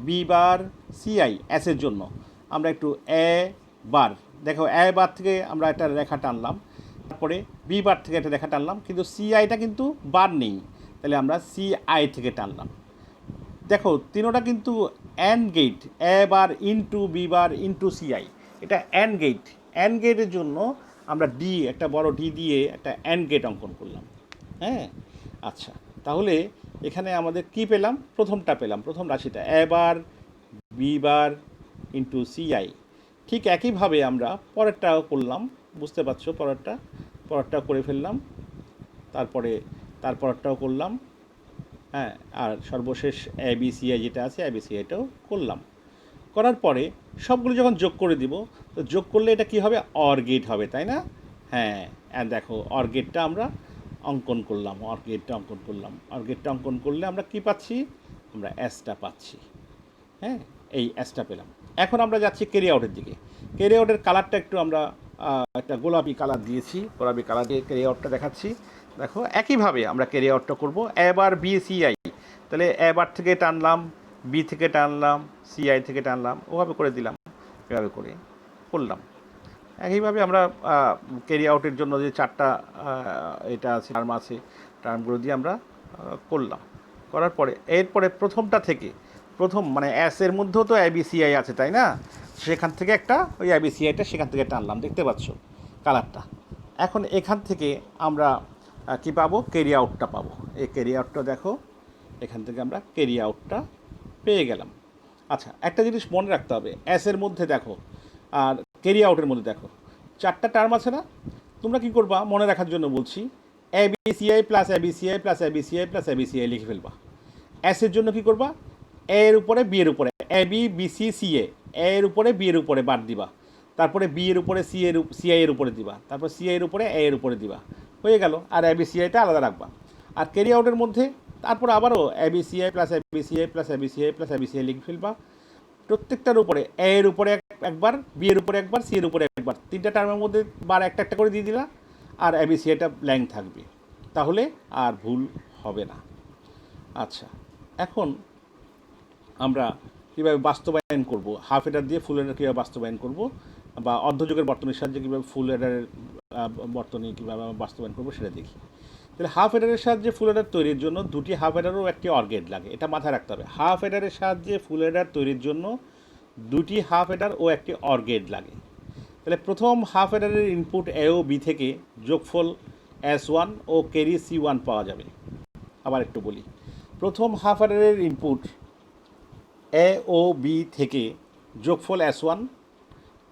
বি বার, সিআই, এসের জন্য আমরা একটু এ বার, দেখো এ বার থেকে আমরা একটা রেখা টানলাম, তারপরে বি বার থেকে একটা রেখা টানলাম, কিন্তু সিআইটা কিন্তু বার নেই, তাহলে আমরা সিআই থেকে টানলাম। দেখো তিনোটা কিন্তু AND gate, A bar into B bar into CI, এটা অ্যান্ড গেট। অ্যান্ড গেটের জন্য আমরা ডি, একটা বড় ডি দিয়ে একটা অ্যান্ড গেট অঙ্কন করলাম। হ্যাঁ, আচ্ছা, তাহলে এখানে আমাদের কি পেলাম, প্রথমটা পেলাম, প্রথম রাশিটা এ bar, B bar into CI. ঠিক একইভাবে আমরা পরেরটাও করলাম, বুঝতে পারছো, পরেরটাও করে ফেললাম, তারপরেরটাও করলাম। হ্যাঁ, আর সর্বশেষ এবিসিআই যেটা আছে এবিসিআইটাও করলাম। করার পরে সবগুলো যখন যোগ করে দিব, তো যোগ করলে এটা কি হবে, অর গেট হবে, তাই না? হ্যাঁ, দেখো অর গেটটা আমরা অঙ্কন করলাম, অর গেটটা অঙ্কন করলে আমরা কি পাচ্ছি, আমরা এসটা পাচ্ছি। হ্যাঁ, এই এসটা পেলাম। এখন আমরা যাচ্ছি ক্যারি আউটের দিকে। ক্যারি আউটের কালারটা একটু আমরা একটা গোলাপি কালার দিয়েছি, গোলাপি কালার দিয়ে ক্যারি আউটটা দেখাচ্ছি। দেখো একইভাবে আমরা ক্যারি আউটটা করবো, এবার বি, সিআই, তাহলে এবার থেকে টানলাম, বি থেকে টানলাম, সিআই থেকে টানলাম, ওভাবে করে দিলাম, এভাবে করে করলাম। একইভাবে আমরা ক্যারি আউটের জন্য যে চারটা এটা আছে টার্ম আছে, টার্মগুলো দিয়ে আমরা করলাম। করার পরে এরপরে প্রথমটা থেকে প্রথম মানে এর মধ্যেও তো এবিসিআই আছে তাই না, সেখান থেকে একটা ওই এবিসিআইটা সেখান থেকে টানলাম, দেখতে পাচ্ছ কালারটা। এখন এখান থেকে আমরা কি পাবো, ক্যারি আউটটা পাবো। এই ক্যারি আউটটা দেখো, এখান থেকে আমরা ক্যারি আউটটা পেয়ে গেলাম। আচ্ছা, একটা জিনিস মনে রাখতে হবে, এর মধ্যে দেখো আর ক্যারি আউটের মধ্যে দেখো চারটা টার্ম আছে না। তোমরা কি করবা মনে রাখার জন্য বলছি, ABCI plus ABCI plus ABCI plus ABCI লিখে ফেলবা। এর জন্য কি করবা, এর উপরে বি এর উপরে এ বি বিসি সি এর উপরে বি এর উপরে বাদ দিবা, তারপরে বি এর উপরে সিআই এর উপরে দিবা, তারপর সিআই এর উপরে এ এর উপরে দিবা, হয়ে গেল। আর এবিসিআইটা আলাদা রাখবা। আর ক্যারি আউটের মধ্যে তারপর আবারও ABCI plus ABCI plus ABCI plus ABCI লিখে ফেলবা। প্রত্যেকটার উপরে এ এর উপরে একবার, বি এর উপরে একবার, সি এর উপরে একবার, তিনটা টার্মের মধ্যে বার একটা একটা করে দিয়ে দিলা। আর এবিসিআইটা ব্ল্যাঙ্ক থাকবে, তাহলে আর ভুল হবে না। আচ্ছা, এখন আমরা কীভাবে বাস্তবায়ন করব, হাফ এডার দিয়ে ফুল এডার কীভাবে বাস্তবায়ন করব, বা অর্ধযুগের বর্তনীর সাহায্যে কীভাবে ফুল এডারের বর্তনী কীভাবে বাস্তবায়ন করব সেটা দেখি। তাহলে হাফ এডারের সাহায্যে ফুল এডার তৈরির জন্য দুটি হাফ এডারও একটি অর গেট লাগে, এটা মাথায় রাখতে হবে। হাফ এডারের সাহায্যে ফুল এডার তৈরির জন্য দুটি হাফ এডার ও একটি অর গেট লাগে। তাহলে প্রথম হাফ এডারের ইনপুট এ ও বি থেকে যোগফল S1 ও ক্যারি C1 পাওয়া যাবে। আবার একটু বলি, প্রথম হাফ এডারের ইনপুট এ ও বি থেকে যোগফল S1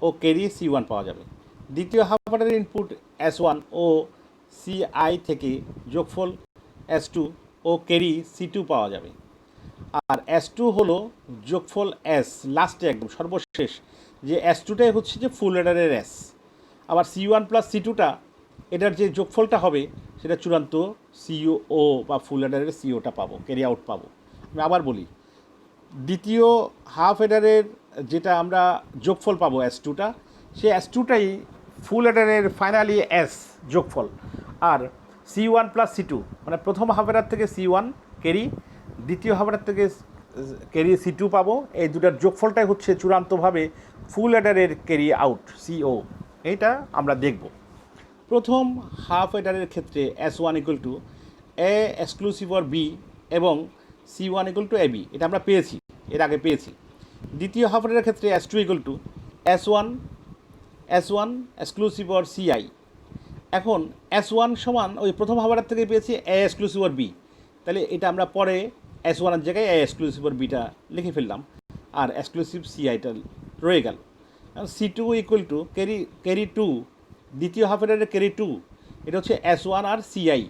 ও ক্যারি C1 পাওয়া যাবে। দ্বিতীয় হাফ এডারের ইনপুট S1 ও CI থেকে যোগফল S2 ও ক্যারি C2 পাওয়া যাবে। আর S2 হলো যোগফল S, লাস্টে একদম সর্বশেষ যে S2টাই হচ্ছে যে ফুল এডারের S। আবার C1 প্লাস C2টা এটার যে যোগফলটা হবে সেটা চূড়ান্ত CO বা ফুল এডারের COটা পাবো, ক্যারি আউট পাবো। আমি আবার বলি, দ্বিতীয় হাফ এডারের যেটা আমরা যোগফল পাবো S2টা, সেই S2টাই ফুল এডারের ফাইনালি S যোগফল। আর C1 প্লাস C2 মানে প্রথম হাফ এডার থেকে C1 ক্যারি, দ্বিতীয় হাফ এডার থেকে ক্যারি C2 পাবো। এই দুটার যোগফলটাই হচ্ছে চূড়ান্তভাবে ফুল এডারের ক্যারি আউট CO। এইটা আমরা দেখব। প্রথম হাফ এডারের ক্ষেত্রে S1 equal to A exclusive or B এবং C1 ইকুয়াল টু AB, এটা আমরা পেয়েছি, এর আগে পেয়েছি। দ্বিতীয় হাফ এডারের ক্ষেত্রে S2 equal to S1 exclusive OR CI। এখন S1 সমান ওই প্রথম হাফ এডার থেকে পেয়েছি এ এক্সক্লুসিভ অর বি, তাহলে এটা আমরা পরে S1 এর জায়গায় এ এক্সক্লুসিভ অর বিটা লিখে ফেললাম, আর এক্সক্লুসিভ CIটা রয়ে গেল। C2 ইকুয়াল টু ক্যারি 2, দ্বিতীয় হাফ এডারের ক্যারি 2, এটা হচ্ছে S1 আর CI।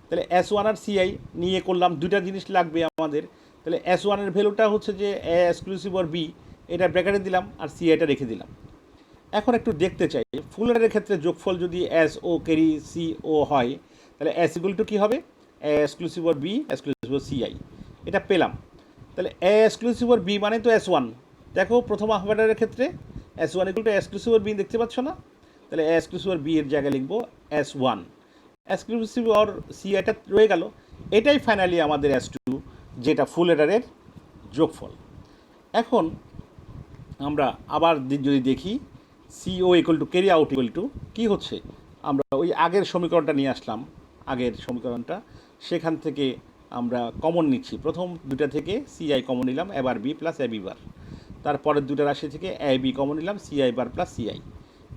তাহলে S1 আর CI নিয়ে করলাম, দুইটা জিনিস লাগবে আমাদের। তাহলে S1 এর ভ্যালুটা হচ্ছে যে এ এক্সক্লুসিভ অর বি, এটা ব্র্যাকেটে দিলাম আর CIটা রেখে দিলাম। এখন একটু দেখতে চাই ফুল এডারের ক্ষেত্রে যোগফল যদি S ও ক্যারি CO হয়, তাহলে S ইকুয়াল টু কী হবে, A exclusive or B exclusive OR CI, এটা পেলাম। তাহলে এ এক্সক্লুসিভ অর বি মানে তো S1, দেখো প্রথম হাফ এডারের ক্ষেত্রে S1 equal to exclusive or B, দেখতে পাচ্ছ না? তাহলে এ এক্সক্লুসিভ অর বি এর জায়গায় লিখবো S1 এক্সক্লুসিভ অর CIটা রয়ে গেল। এটাই ফাইনালি আমাদের S2, যেটা ফুল এডারের যোগফল। এখন আমরা আবার যদি দেখি CO equal to carry out equal to কী হচ্ছে, আমরা ওই আগের সমীকরণটা নিয়ে আসলাম, আগের সমীকরণটা, সেখান থেকে আমরা কমন নিচ্ছি। প্রথম দুটা থেকে CI কমন নিলাম, এবার বি প্লাস AB বার। তারপরের দুটা রাশি থেকে AB কমন নিলাম, CI বার প্লাস CI।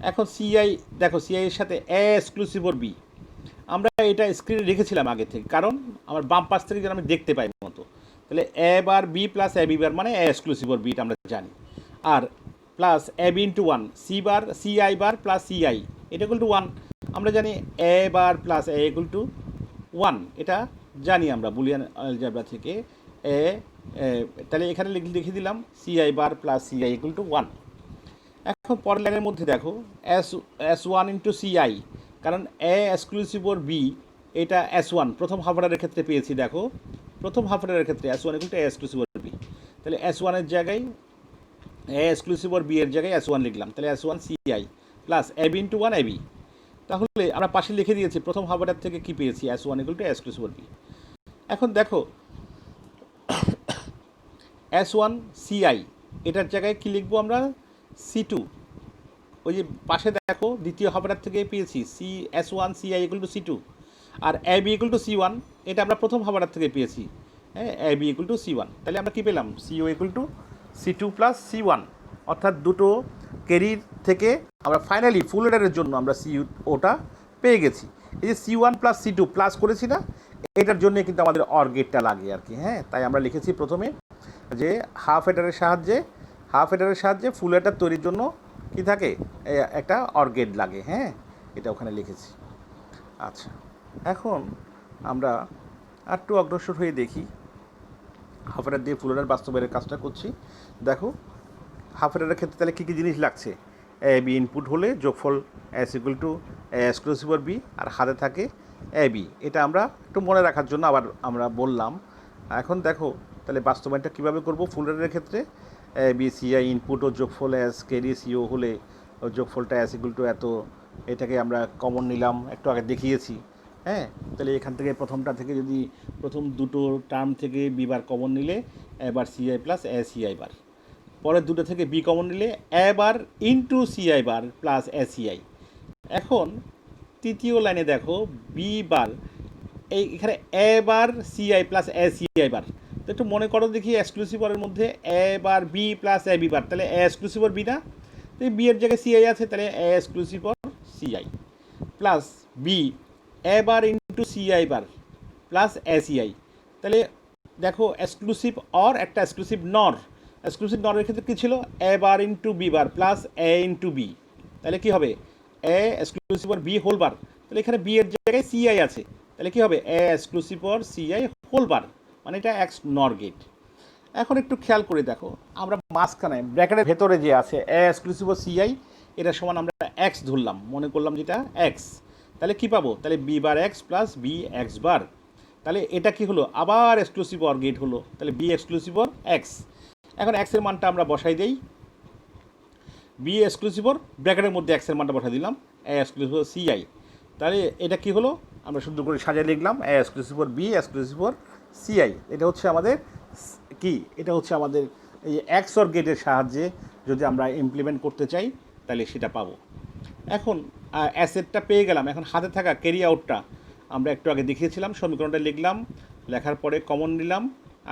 এখন CI দেখো, CI এর সাথে এ এক্সক্লুসিভ অর বি, আমরা এটা স্ক্রিনে রেখেছিলাম আগে থেকে, কারণ আমার বাম পাশ থেকে যেন আমি দেখতে পাই মতো। তাহলে এ বার বি প্লাস AB বার মানে এ এক্সক্লুসিভ অর বিটা আমরা জানি। আর plus AB into 1 CI bar plus CI, এটা ইকুয়াল টু 1। আমরা জানি এ বার প্লাস এ ইকুয়াল টু 1, এটা জানি আমরা বুলিয়ান অ্যালজেব্রা থেকে। তাহলে এখানে লিখে দিলাম CI bar plus CI equal to 1। এখন পরের লাইনের মধ্যে দেখো S1 ইন্টু CI, কারণ এ এক্সক্লুসিভ অর বি এটা S1 প্রথম হাফ এডারের ক্ষেত্রে পেয়েছি। দেখো প্রথম হাফ এডারের ক্ষেত্রে S1 equal to A exclusive or B, তাহলে S1 এর জায়গায় এ এক্সক্লুসিভ অর বি এর জায়গায় S1 লিখলাম, তাহলে S1 CI plus AB into 1 AB। তাহলে আমরা পাশে লিখে দিয়েছি প্রথম হাফ এডার থেকে কী পেয়েছি, S1 equal to exclusive or B. এখন দেখো S1 CI এটার জায়গায় কী লিখবো আমরা, C2 ওই যে পাশে দেখো দ্বিতীয় হাফেরার থেকে পেয়েছি C(S1)CI=C2 আর AB=C1, এটা আমরা প্রথম হাফেরার থেকে পেয়েছি। হ্যাঁ, AB=C1, তাহলে আমরা কি পেলাম CO=C2+C1, অর্থাৎ দুটো ক্যারির থেকে আমরা ফাইনালি ফুল এডারের জন্য আমরা COটা পেয়ে গেছি। এই যে C1+C2 প্লাস করেছি না, এটার জন্য কিন্তু আমাদের অর গেটটা লাগে আর কি। হ্যাঁ, তাই আমরা লিখেছি প্রথমে যে হাফ এডারের সাহায্যে ফুল এডার তৈরির জন্য কি থাকে, একটা অর গেট লাগে। হ্যাঁ, এটা ওখানে লিখেছি। আচ্ছা, এখন আমরা একটু অগ্রসর হয়ে দেখি হাফ এডার দিয়ে ফুল এডার বাস্তবায়নের কাজটা করছি। দেখো হাফ এডারের ক্ষেত্রে তাহলে কী কী জিনিস লাগছে। AB ইনপুট হলে যোগফল S=A/B আর হাতে থাকে AB। এটা আমরা একটু মনে রাখার জন্য আবার আমরা বললাম। এখন দেখো তাহলে বাস্তবায়নটা কীভাবে করব ফুল এডারের ক্ষেত্রে। ABCI ইনপুট ও যোগফল S ক্যারি CO হলে যোগফলটা S=এত, এটাকে আমরা কমন নিলাম, একটু আগে দেখিয়েছি। হ্যাঁ, তাহলে এখান থেকে প্রথমটা থেকে যদি প্রথম দুটো টার্ম থেকে B বার কমন নিলে এবার CI প্লাস ACI বার, পরের দুটো থেকে B কমন নিলে A bar into CI bar plus ACI। এখন তৃতীয় লাইনে দেখো B বার, এখানে A bar CI plus ACI বার। তো একটু মনে করো দেখি এক্সক্লুসিভ অরের মধ্যে A bar B plus AB বার, তাহলে A এক্সক্লুসিভ অর B না, তো B এর জায়গায় CI আছে, তাহলে A exclusive OR CI plus B A bar into CI bar plus ACI। তাহলে দেখো এক্সক্লুসিভ অর একটা এক্সক্লুসিভ নর, এক্সক্লুসিভ নরের ক্ষেত্রে কী ছিল A bar into B bar plus A into B, তাহলে কী হবে A exclusive OR B whole bar, তাহলে এখানে B এর জায়গায় CI আছে, তাহলে কী হবে A exclusive OR CI whole bar, মানে এটা এক্স নর গেট। এখন একটু খেয়াল করে দেখো আমরা মাঝখানে ব্র্যাকেটের ভেতরে যে আছে A এক্সক্লুসিভ অর CI, এটা সমান আমরা X ধরলাম, মনে করলাম যেটা X, তাহলে কী পাবো, তাহলে B বার X প্লাস B X বার, তাহলে এটা কি হলো আবার এক্সক্লুসিভ অর গেট হলো, তাহলে B এক্সক্লুসিভ অর X। এখন X এর মানটা আমরা বসাই দেই, B এক্সক্লুসিভ অর ব্র্যাকেটের মধ্যে X এর মানটা বসাই দিলাম A এক্সক্লুসিভ অর CI, তাহলে এটা কি হলো আমরা সুন্দর করে সাজিয়ে লিখলাম A exclusive OR B exclusive OR CI। এটা হচ্ছে আমাদের কি, এটা হচ্ছে আমাদের এই X অর গেটের সাহায্যে যদি আমরা ইমপ্লিমেন্ট করতে চাই তাহলে সেটা পাবো। এখন অ্যাসেটটা পেয়ে গেলাম, এখন হাতে থাকা ক্যারি আউটটা আমরা একটু আগে দেখিয়েছিলাম, সমীকরণটা লিখলাম, লেখার পরে কমন নিলাম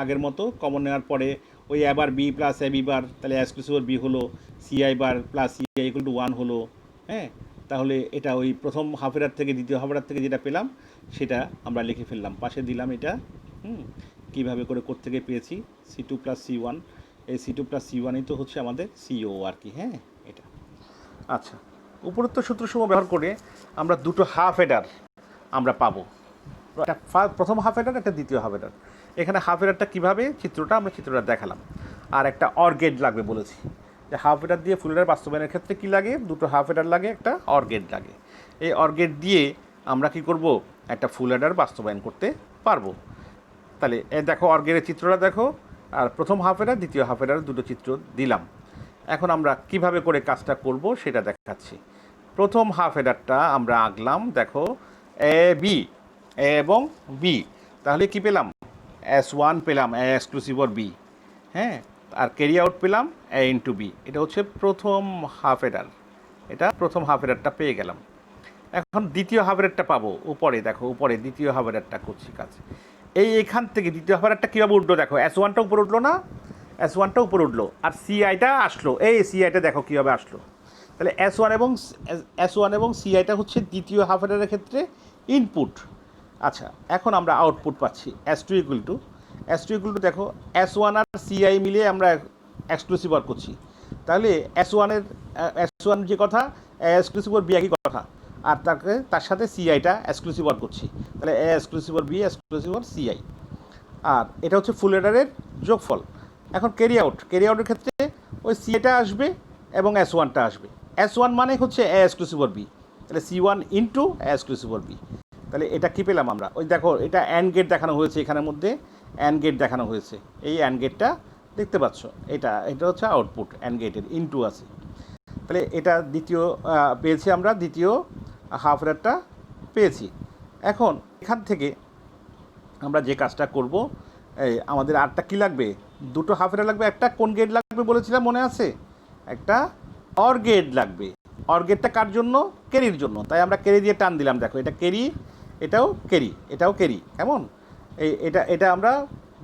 আগের মতো, কমন নেওয়ার পরে ওই আবার B প্লাস AB বার, তাহলে এক্সক্লুসিভ অর B হলো, CI বার প্লাস CI=1 হলো। হ্যাঁ, তাহলে এটা ওই প্রথম হাফেরার থেকে দ্বিতীয় হাফেরার থেকে যেটা পেলাম সেটা আমরা লিখে ফেললাম, পাশে দিলাম এটা। কীভাবে করে কোত্থেকে পেয়েছি C2+C1, এই C2+C1ই তো হচ্ছে আমাদের CO আর কি। হ্যাঁ, এটা আচ্ছা, উপরোক্ত সূত্রসমূহ ব্যবহার করে আমরা দুটো হাফ এডার আমরা পাবো, একটা প্রথম হাফ এডার, একটা দ্বিতীয় হাফ এডার। এখানে হাফ এডারটা কীভাবে আমরা চিত্রটা দেখালাম, আর একটা অর গেট লাগবে বলেছি, যে হাফ এডার দিয়ে ফুল এডার বাস্তবায়নের ক্ষেত্রে কী লাগে, দুটো হাফ এডার লাগে, একটা অর গেট লাগে। এই অর গেট দিয়ে আমরা কি করব, একটা ফুল এডার বাস্তবায়ন করতে পারবো। তাহলে দেখো অর গেটের চিত্রটা দেখো, আর প্রথম হাফ এডার দ্বিতীয় হাফ এডার দুটো চিত্র দিলাম। এখন আমরা কিভাবে করে কাজটা করব সেটা দেখাচ্ছি। প্রথম হাফ এডারটা আমরা আঁকলাম, দেখো AB এবং B, তাহলে কি পেলাম S1 পেলাম A এক্সক্লুসিভ অর B। হ্যাঁ, আর ক্যারি আউট পেলাম A ইন্টু B, এটা হচ্ছে প্রথম হাফ এডার, এটা প্রথম হাফ এডারটা পেয়ে গেলাম। এখন দ্বিতীয় হাফ এডারটা পাবো, উপরে দেখো, উপরে দ্বিতীয় হাফ এডারটা করছি কাজ। এখান থেকে দ্বিতীয় হাফ এডারটা কীভাবে উঠলো দেখো, S1টা উপরে উঠলো না, S1টা উপরে উঠলো, আর CIটা আসলো, এই CIটা দেখো কীভাবে আসলো। তাহলে S1 এবং CIটা হচ্ছে দ্বিতীয় হাফ এডারের ক্ষেত্রে ইনপুট। আচ্ছা, এখন আমরা আউটপুট পাচ্ছি S2 দেখো S1 আর CI মিলিয়ে আমরা এক্সক্লুসিভ অর করছি, তাহলে S1 যে কথা এক্সক্লুসিভ অর B একই কথা, আর তার সাথে CIটা এক্সক্লুসিভ অর করছি, তাহলে A exclusive OR B exclusive OR CI, আর এটা হচ্ছে ফুল এডারের যোগফল। এখন ক্যারি আউটের ক্ষেত্রে ওই CIটা আসবে এবং S1টা আসবে। S1 মানে হচ্ছে A এক্সক্লুসিভ অর B, তাহলে C1 into A exclusive OR B। তাহলে এটা কী পেলাম আমরা, ওই দেখো এটা অ্যান্ড গেট দেখানো হয়েছে, এখানের মধ্যে অ্যান্ড গেট দেখানো হয়েছে, এই অ্যান্ড গেটটা দেখতে পাচ্ছ, এটা হচ্ছে আউটপুট অ্যান্ড গেটের, ইন্টু আছে। তাহলে এটা দ্বিতীয় পেয়েছি আমরা, দ্বিতীয় হাফ এডারটা পেয়েছি। এখন এখান থেকে আমরা যে কাজটা করব, এই আমাদের আরটা কী লাগবে, দুটো হাফ এডার লাগবে, একটা কোন গেট লাগবে বলেছিলাম মনে আছে, একটা অর গেট লাগবে। অর গেটটা কার জন্য? ক্যারির জন্য, তাই আমরা ক্যারি দিয়ে টান দিলাম। দেখো এটা ক্যারি, এটাও ক্যারি, এটাও ক্যারি, কেমন? এটা এটা আমরা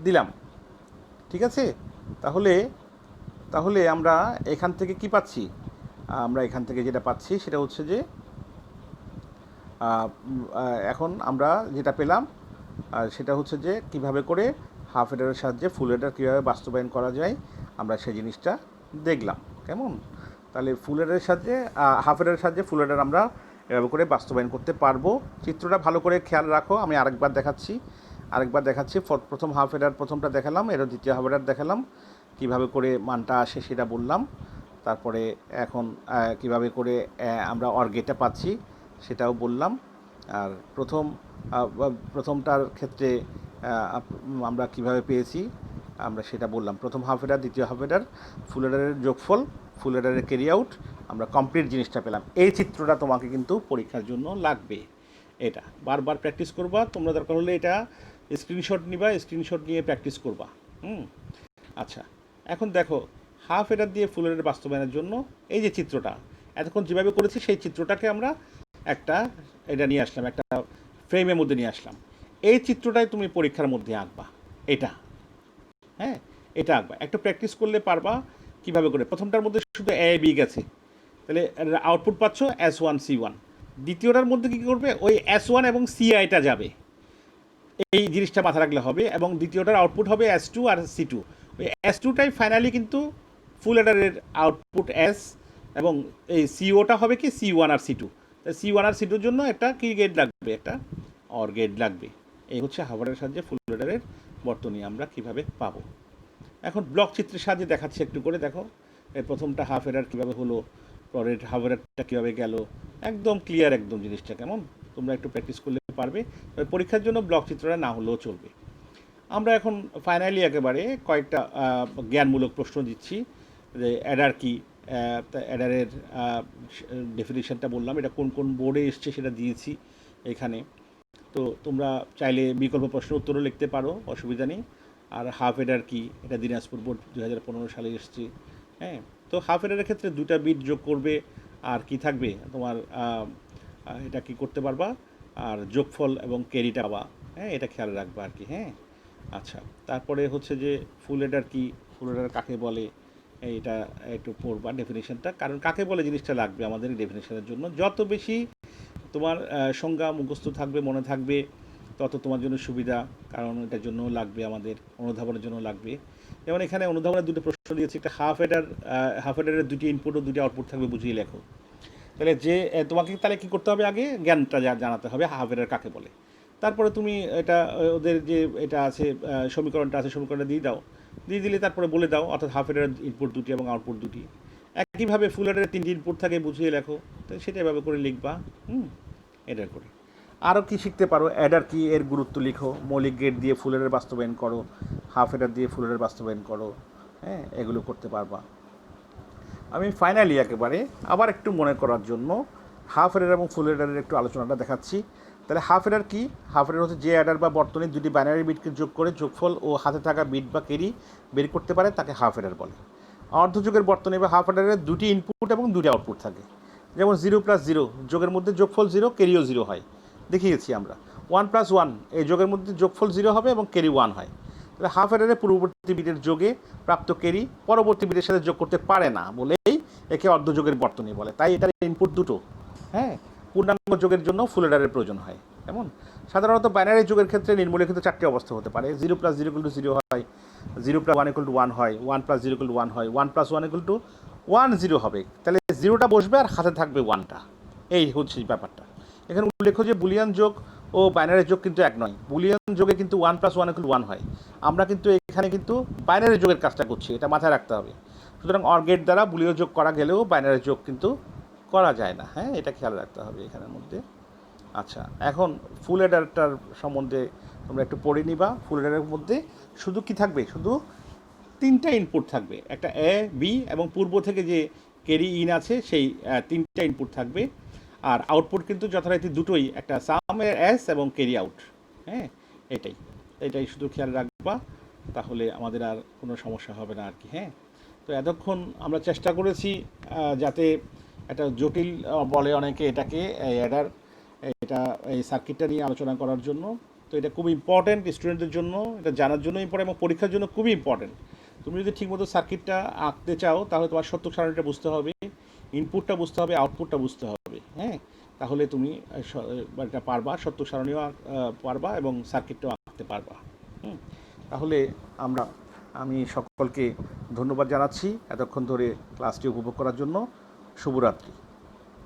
দিলাম, ঠিক আছে? তাহলে তাহলে আমরা এখান থেকে কি পাচ্ছি? আমরা এখান থেকে যেটা পাচ্ছি সেটা হচ্ছে যে এখন আমরা যেটা পেলাম সেটা হচ্ছে যে কিভাবে করে হাফ হেডারের সাহায্যে ফুল হেডার কীভাবে বাস্তবায়ন করা যায়, আমরা সেই জিনিসটা দেখলাম, কেমন? তাহলে ফুল হেডারের সাহায্যে হাফ হেডারের সাহায্যে ফুল হেডার আমরা এভাবে করে বাস্তবায়ন করতে পারবো। চিত্রটা ভালো করে খেয়াল রাখো, আমি আরেকবার দেখাচ্ছি। প্রথম হাফ হেডার প্রথমটা দেখালাম, এর দ্বিতীয় হাফ হেডার দেখালাম, কীভাবে করে মানটা আসে সেটা বললাম। তারপরে এখন কিভাবে করে আমরা অর গেটটা পাচ্ছি সেটাও বললাম। আর প্রথমটার ক্ষেত্রে আমরা কিভাবে পেয়েছি আমরা সেটা বললাম। প্রথম হাফ হেডার, দ্বিতীয় হাফ হেডার, ফুল হেডারের যোগফল, ফুল হেডারের ক্যারি আউট, আমরা কমপ্লিট জিনিসটা পেলাম। এই চিত্রটা তোমাকে কিন্তু পরীক্ষার জন্য লাগবে। এটা বারবার প্র্যাকটিস করবা, তোমরা দরকার হলে এটা স্ক্রিনশট নিবা, স্ক্রিনশট নিয়ে প্র্যাকটিস করবা। আচ্ছা, এখন দেখো হাফ হেডার দিয়ে ফুল হেডার বাস্তবায়নের জন্য এই যে চিত্রটা এতক্ষণ যেভাবে করেছি সেই চিত্রটাকে আমরা এটা নিয়ে আসলাম, একটা ফ্রেমের মধ্যে নিয়ে আসলাম। এই চিত্রটাই তুমি পরীক্ষার মধ্যে আঁকবা, এটা, হ্যাঁ, এটা আঁকবা। একটু প্র্যাকটিস করলে পারবা কীভাবে করে। প্রথমটার মধ্যে শুধু এ বি গেছে, তাহলে আউটপুট পাচ্ছ S1 C1। দ্বিতীয়টার মধ্যে কী করবে? ওই S1 এবং CIটা যাবে, এই জিনিসটা মাথা রাখলে হবে। এবং দ্বিতীয়টার আউটপুট হবে S2 আর C2। ওই S2টাই ফাইনালি কিন্তু ফুল হেডারের আউটপুট S, এবং এই সিওটা হবে কি C1 আর C2। C1 আর C2-র জন্য একটা কি গেট লাগবে? একটা অর গেট লাগবে। এই হচ্ছে হাফ হেডারের সাহায্যে ফুল হেডারের বর্তনী আমরা কিভাবে পাবো। এখন ব্লক চিত্রের সাহায্যে দেখাচ্ছি একটু করে। দেখো এর প্রথমটা হাফ হেডার কীভাবে হলো, পরের হাফ হেডারটা কীভাবে গেল, একদম ক্লিয়ার, একদম জিনিসটা কেমন। তোমরা একটু প্র্যাকটিস করলে পারবে, পরীক্ষার জন্য ব্লক চিত্রটা না হলেও চলবে। আমরা এখন ফাইনালি একেবারে কয়েকটা জ্ঞানমূলক প্রশ্ন দিচ্ছি যে অ্যাডার কি, অ্যাডারের ডেফিনিশনটা বললাম, এটা কোন কোন বোর্ডে এসছে সেটা দিয়েছি এখানে। তো তোমরা চাইলে বিকল্প প্রশ্ন উত্তরও লিখতে পারো, অসুবিধা নেই। আর হাফ হেডার কি, এটা দিনাজপুর বোর্ড 2015 সালে এসছে। হ্যাঁ, তো হাফ হেডারের ক্ষেত্রে 2টা বিট যোগ করবে, আর কি থাকবে তোমার, এটা কি করতে পারবা, আর যোগফল এবং ক্যারিটা পাবা। হ্যাঁ, এটা খেয়াল রাখবা আর কি। হ্যাঁ, আচ্ছা, তারপরে হচ্ছে যে ফুল হেডার কি, ফুল হেডার কাকে বলে, এইটা একটু পড়বা ডেফিনেশনটা, কারণ কাকে বলে জিনিসটা লাগবে আমাদের এই ডেফিনেশনের জন্য। যত বেশি তোমার সংজ্ঞা মুখস্থ থাকবে, মনে থাকবে, তত তোমার জন্য সুবিধা, কারণ এটার জন্য লাগবে আমাদের, অনুধাবনের জন্য লাগবে। যেমন এখানে অনুধাবনের 2টো প্রশ্ন দিয়েছি, একটা হাফ হেডারের 2টি ইনপুট ও 2টি আউটপুট থাকবে, বুঝিয়ে লেখো। তাহলে যে তোমাকে তাহলে কী করতে হবে? আগে জ্ঞানটা জানাতে হবে হাফ হেডার কাকে বলে। তারপরে তুমি এটা ওদের যে এটা আছে সমীকরণটা আছে, সমীকরণটা দিয়ে দিলে তারপরে বলে দাও, অর্থাৎ হাফ হেডারের ইনপুট 2টি এবং আউটপুট 2টি। একইভাবে ফুল হেডারের 3টি ইনপুট থাকে, বুঝিয়ে লেখো। তো সেটা এভাবে করে লিখবা। এডার করে আরও কি শিখতে পারো? অ্যাডার কি, এর গুরুত্ব লিখো, মৌলিক গেট দিয়ে ফুল হেডার বাস্তবায়ন করো, হাফ হেডার দিয়ে ফুল হেডার বাস্তবায়ন করো। হ্যাঁ, এগুলো করতে পারবা। আমি ফাইনালি একেবারে আবার একটু মনে করার জন্য হাফ হেডার এবং ফুল হেডারের একটু আলোচনাটা দেখাচ্ছি। তাহলে হাফ হেডার কি? হাফ হেডার হচ্ছে যে অ্যাডার বা বর্তনীর 2টি বাইনারি বিটকে যোগ করে যোগফল ও হাতে থাকা বিট বা ক্যারি বের করতে পারে, তাকে হাফ হেডার বলে। অর্ধযোগের বর্তনী বা হাফ হেডারের 2টি ইনপুট এবং 2টি আউটপুট থাকে। যেমন 0 + 0, যোগের মধ্যে যোগফল 0, ক্যারিও 0 হয়, দেখিয়েছি আমরা। 1 + 1, এই যোগের মধ্যে যোগফল 0 হবে এবং ক্যারি 1 হয়। তাহলে হাফ হেডারের পূর্ববর্তী বিটের যোগে প্রাপ্ত ক্যারি পরবর্তী বিটের সাথে যোগ করতে পারে না বলেই একে অর্ধযোগের বর্তনী বলে। তাই এটার ইনপুট 2টো। হ্যাঁ, পূর্ণাঙ্গ যোগের জন্য ফুল হেডারের প্রয়োজন হয়। এমন সাধারণত বাইনারি যোগের ক্ষেত্রে নিম্নলিখিত 4টি অবস্থা হতে পারে। 0 + 0 = 0 হয়, 0 + 1 = 1 হয়, 1 + 0 = 1 হয়, 1 + 1 = 1 0 হবে। তাহলে 0টা বসবে আর হাতে থাকবে 1টা। এই হচ্ছে ব্যাপারটা। এখানে উল্লেখ্য যে বুলিয়ান যোগ ও বাইনারি যোগ কিন্তু এক নয়। বুলিয়ান যোগে কিন্তু 1 + 1 = 1 হয়। আমরা কিন্তু এখানে কিন্তু বাইনারি যোগের কাজটা করছি, এটা মাথায় রাখতে হবে। সুতরাং অর গেট দ্বারা বুলিয়ান যোগ করা গেলেও বাইনারি যোগ কিন্তু করা যায় না। হ্যাঁ, এটা খেয়াল রাখতে হবে এখানের মধ্যে। আচ্ছা, এখন ফুল হেডারটার সম্বন্ধে তোমরা একটু পড়ে নিবা। ফুল হেডারের মধ্যে শুধু কি থাকবে? শুধু 3টা ইনপুট থাকবে, একটা এ, বি এবং পূর্ব থেকে যে ক্যারি ইন আছে সেই 3টা ইনপুট থাকবে। আর আউটপুট কিন্তু যথারীতি 2টোই, একটা সাম এস এবং ক্যারি আউট। হ্যাঁ, এটাই শুধু খেয়াল রাখবা, তাহলে আমাদের আর কোনো সমস্যা হবে না আর কি। হ্যাঁ, তো এতক্ষণ আমরা চেষ্টা করেছি যাতে একটা জটিল বলে অনেকে এটাকে অ্যাডার, এটা এই সার্কিটটা নিয়ে আলোচনা করার জন্য। তো এটা খুব ইম্পর্ট্যান্ট স্টুডেন্টদের জন্য, এটা জানার জন্য ইম্পর্টেন্ট এবং পরীক্ষার জন্য খুবই ইম্পর্ট্যান্ট। তুমি যদি ঠিকমতো সার্কিটটা আঁকতে চাও তাহলে তোমার সত্যক সারণীটা বুঝতে হবে, ইনপুটটা বুঝতে হবে, আউটপুটটা বুঝতে হবে, হ্যাঁ। তাহলে তুমি এটা পারবা, সত্যক সারণীও পারবা এবং সার্কিটটাও আঁকতে পারবা। হুম। তাহলে আমি সকলকে ধন্যবাদ জানাচ্ছি এতক্ষণ ধরে ক্লাসটি উপভোগ করার জন্য। শুভরাত্রি।